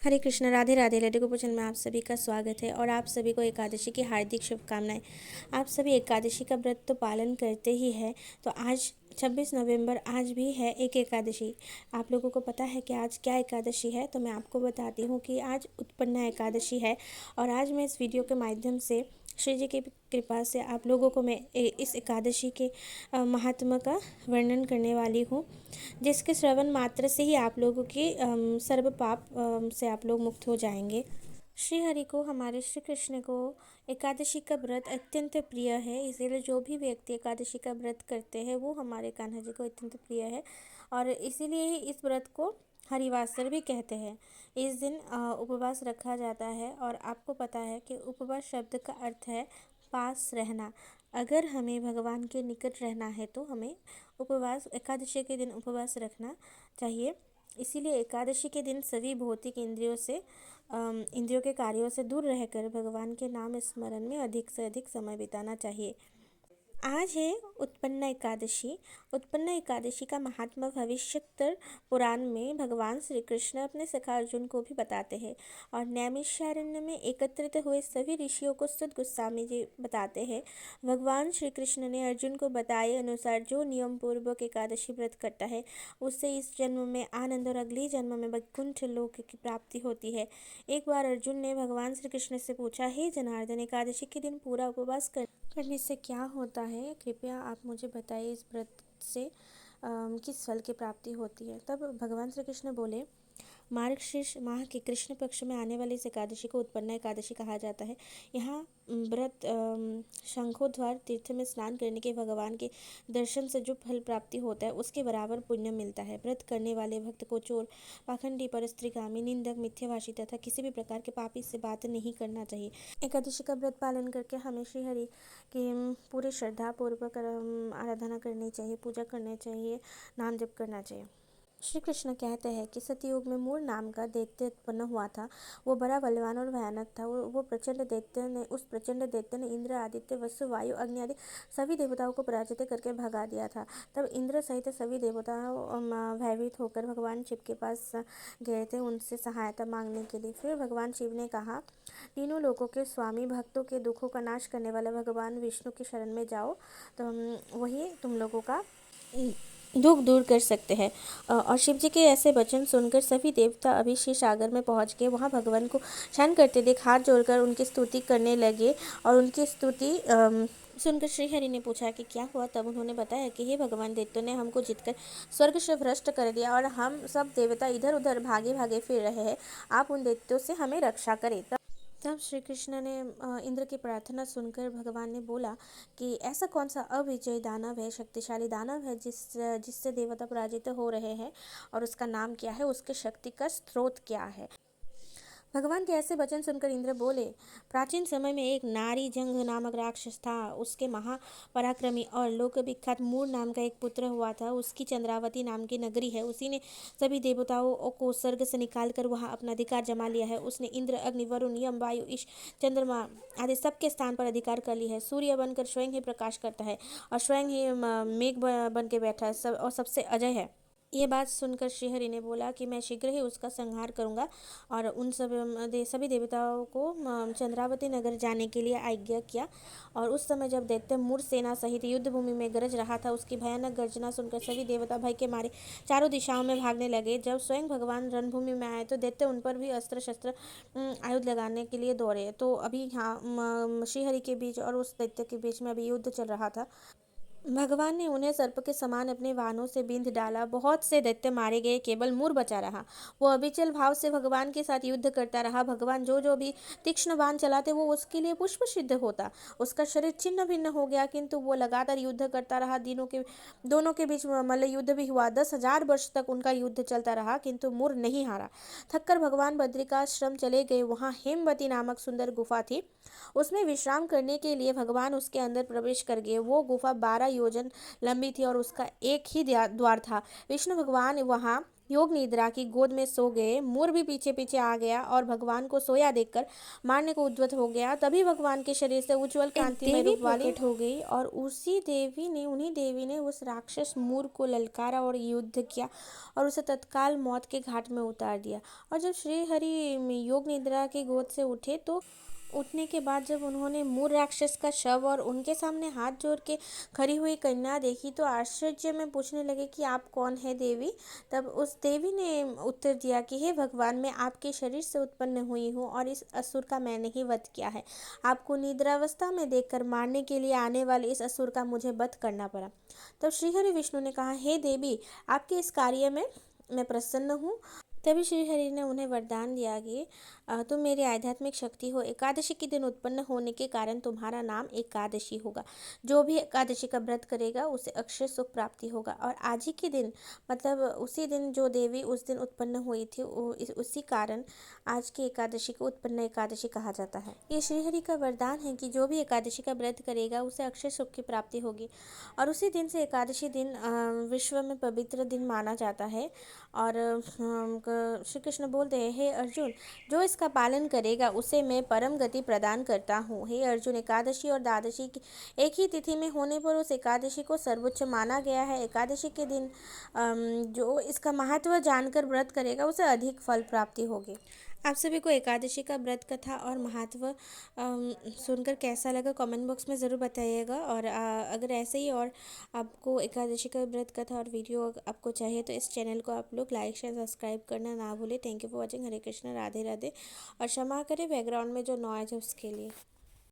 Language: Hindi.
हरे कृष्ण, राधे राधे। लड्डू गोपाल में आप सभी का स्वागत है और आप सभी को एकादशी की हार्दिक शुभकामनाएं। आप सभी एकादशी का व्रत तो पालन करते ही है। तो आज 26 नवंबर आज भी है एक एकादशी। आप लोगों को पता है कि आज क्या एकादशी है? तो मैं आपको बताती हूँ कि आज उत्पन्ना एकादशी है। और आज मैं इस वीडियो के माध्यम से श्री जी की कृपा से आप लोगों को मैं इस एकादशी के महात्मा का वर्णन करने वाली हूँ, जिसके श्रवण मात्र से ही आप लोगों की सर्व पाप से आप लोग मुक्त हो जाएंगे। श्री हरि को, हमारे श्री कृष्ण को एकादशी का व्रत अत्यंत प्रिय है। इसीलिए जो भी व्यक्ति एकादशी का व्रत करते हैं वो हमारे कान्हा जी को अत्यंत प्रिय है। और इसीलिए ही इस व्रत को हरिवासर भी कहते हैं। इस दिन उपवास रखा जाता है। और आपको पता है कि उपवास शब्द का अर्थ है पास रहना। अगर हमें भगवान के निकट रहना है तो हमें उपवास, एकादशी के दिन उपवास रखना चाहिए। इसीलिए एकादशी के दिन सभी भौतिक इंद्रियों के कार्यों से दूर रहकर भगवान के नाम स्मरण में अधिक से अधिक समय बिताना चाहिए। आज है उत्पन्ना एकादशी। उत्पन्ना एकादशी का महात्मा भविष्योत्तर पुराण में भगवान श्री कृष्ण अपने सखा अर्जुन को भी बताते हैं। और नैमिषारण्य में एकत्रित हुए सभी ऋषियों को सुत गोस्वामी जी बताते हैं। भगवान श्री कृष्ण ने अर्जुन को बताए अनुसार जो नियम पूर्वक एकादशी व्रत करता है उससे इस जन्म में आनंद और अगले जन्म में वैकुंठ लोक की प्राप्ति होती है। एक बार अर्जुन ने भगवान श्री कृष्ण से पूछा, हे जनार्दन, एकादशी के दिन पूरा उपवास करने से क्या होता है? कृपया आप मुझे बताइए, इस व्रत से किस फल की प्राप्ति होती है? तब भगवान श्री कृष्ण बोले, मार्गशीर्ष माह के कृष्ण पक्ष में आने वाली इस एकादशी को उत्पन्ना एकादशी कहा जाता है। यहाँ व्रत शंखोद्वार तीर्थ में स्नान करने के भगवान के दर्शन से जो फल प्राप्ति होता है उसके बराबर पुण्य मिलता है। व्रत करने वाले भक्त को चोर, पाखंडी, परस्त्रीगामी, निंदक, मिथ्याभाषी तथा किसी भी प्रकार के पापी से बात नहीं करना चाहिए। एकादशी का व्रत पालन करके हमें श्री हरि की पूरी श्रद्धा पूर्वक आराधना करनी चाहिए, पूजा करनी चाहिए, नाम जप करना चाहिए। श्री कृष्ण कहते हैं कि सतयुग में मूर नाम का दैत्य उत्पन्न हुआ था। वो बड़ा बलवान और भयानक था। वो प्रचंड दैत्य ने उस प्रचंड दैत्य ने इंद्र, आदित्य, वसु, वायु, अग्नि आदि सभी देवताओं को पराजित करके भगा दिया था। तब इंद्र सहित सभी देवताओं भयभीत होकर भगवान शिव के पास गए थे उनसे सहायता मांगने के लिए। फिर भगवान शिव ने कहा, तीनों लोकों के स्वामी, भक्तों के दुखों का नाश करने वाले भगवान विष्णु की शरण में जाओ, तो वही तुम लोगों का दुख दूर कर सकते हैं। और शिव जी के ऐसे वचन सुनकर सभी देवता अभी क्षीर सागर में पहुंच गए। वहां भगवान को ध्यान करते देख हाथ जोड़कर उनकी स्तुति करने लगे। और उनकी स्तुति सुनकर श्री हरि ने पूछा कि क्या हुआ? तब उन्होंने बताया कि हे भगवान, दैत्यों ने हमको जीतकर स्वर्ग से भ्रष्ट कर दिया और हम सब देवता इधर उधर भागे भागे फिर रहे हैं। आप उन दैत्यों से हमें रक्षा करें। तब श्री कृष्ण ने इंद्र की प्रार्थना सुनकर भगवान ने बोला कि ऐसा कौन सा अविजयी दानव है, शक्तिशाली दानव है जिससे देवता पराजित हो रहे हैं, और उसका नाम क्या है, उसके शक्ति का स्रोत क्या है? भगवान के ऐसे वचन सुनकर इंद्र बोले, प्राचीन समय में एक नारी जंग नामक राक्षस था। उसके महापराक्रमी और लोक विख्यात मूर नाम का एक पुत्र हुआ था। उसकी चंद्रावती नाम की नगरी है। उसी ने सभी देवताओं को स्वर्ग से निकालकर वहां अपना अधिकार जमा लिया है। उसने इंद्र, अग्नि, वरुण, यम, वायु, ईश, चंद्रमा आदि सबके स्थान पर अधिकार कर लिया है। सूर्य बनकर स्वयं ही प्रकाश करता है और स्वयं ही मेघ बन के बैठा है और सबसे अजय है। ये बात सुनकर श्रीहरि ने बोला कि मैं शीघ्र ही उसका संहार करूंगा और उन सभी देवताओं को चंद्रावती नगर जाने के लिए आज्ञा किया। और उस समय जब दैत्य मूर सेना सहित युद्ध भूमि में गरज रहा था, उसकी भयानक गर्जना सुनकर सभी देवता भय के मारे चारों दिशाओं में भागने लगे। जब स्वयं भगवान रणभूमि में आए तो दैत्य उन पर भी अस्त्र शस्त्र आयुध लगाने के लिए दौड़े। तो अभी यहाँ श्रीहरि के बीच और उस दैत्य के बीच में अभी युद्ध चल रहा था। भगवान ने उन्हें सर्प के समान अपने वाहनों से बींध डाला। बहुत से दैत्य मारे गए, केवल मूर बचा रहा। वो अविचल भाव से भगवान के साथ युद्ध करता रहा। भगवान जो भी तीक्ष्ण बाण चलाते वो उसके लिए पुष्प सिद्ध होता। उसका शरीर छिन्न भिन्न हो गया, किंतु वो लगातार युद्ध करता रहा। दोनों के बीच मल्ल युद्ध भी हुआ। 10,000 वर्ष तक उनका युद्ध चलता रहा, किंतु मूर नहीं हारा। थककर भगवान बद्रिकाश्रम चले गए। वहां हेमवती नामक सुंदर गुफा थी। उसमें विश्राम करने के लिए भगवान उसके अंदर प्रवेश कर गए। वो गुफा 12 योजन लंबी थी और उसका एक ही द्वार था। विष्णु भगवान वहाँ योग निद्रा की गोद में सो गए। मोर भी पीछे पीछे आ गया और भगवान को सोया देखकर मारने को उद्यत हो गया। तभी भगवान के शरीर से उज्जवल एक कांतिमय देवी रूप वाली प्रकट हो गई और उन्हीं देवी ने उस राक्षस मूर को ललकारा और युद्ध किया और उसे तत्काल मौत के घाट में उतार दिया। और जब श्री हरि योग निद्रा की गोद से उठे तो उठने के बाद जब उन्होंने मूर राक्षस का शव और उनके सामने हाथ जोड़ के खड़ी हुई कन्या देखी तो आश्चर्य में पूछने लगे कि आप कौन है देवी। तब उस देवी ने उत्तर दिया कि हे भगवान, मैं आपके शरीर से उत्पन्न हुई हूँ और इस असुर का मैंने ही वध किया है। आपको निद्रावस्था में देखकर मारने के लिए आने वाले इस असुर का मुझे वध करना पड़ा। तब श्रीहरि विष्णु ने कहा, हे देवी, आपके इस कार्य में मैं प्रसन्न हूँ। तभी श्रीहरि ने उन्हें वरदान दिया कि तुम मेरी आध्यात्मिक शक्ति हो। एकादशी के दिन उत्पन्न होने के कारण तुम्हारा नाम एकादशी होगा। जो भी एकादशी का व्रत करेगा उसे अक्षय सुख प्राप्ति होगा। और आज ही के दिन मतलब उसी दिन जो देवी उस दिन उत्पन्न हुई थी उसी कारण आज की एकादशी को उत्पन्न एकादशी कहा जाता है। ये श्रीहरि का वरदान है कि जो भी एकादशी का व्रत करेगा उसे अक्षय सुख की प्राप्ति होगी। और उसी दिन से एकादशी दिन विश्व में पवित्र दिन माना जाता है। और श्री कृष्ण बोलते हैं, हे अर्जुन, जो इसका पालन करेगा उसे मैं परम गति प्रदान करता हूँ। हे अर्जुन, एकादशी और द्वादशी की एक ही तिथि में होने पर उस एकादशी को सर्वोच्च माना गया है। एकादशी के दिन जो इसका महत्व जानकर व्रत करेगा उसे अधिक फल प्राप्ति होगी। आप सभी को एकादशी का व्रत कथा और महत्व सुनकर कैसा लगा कमेंट बॉक्स में ज़रूर बताइएगा। और अगर ऐसे ही और आपको एकादशी का व्रत कथा और वीडियो आपको चाहिए तो इस चैनल को आप लोग लाइक शेयर सब्सक्राइब करना ना भूलें। Thank you for watching. Hare Krishna, Radhe Radhe. और क्षमा करें बैकग्राउंड में जो नॉइज है उसके लिए।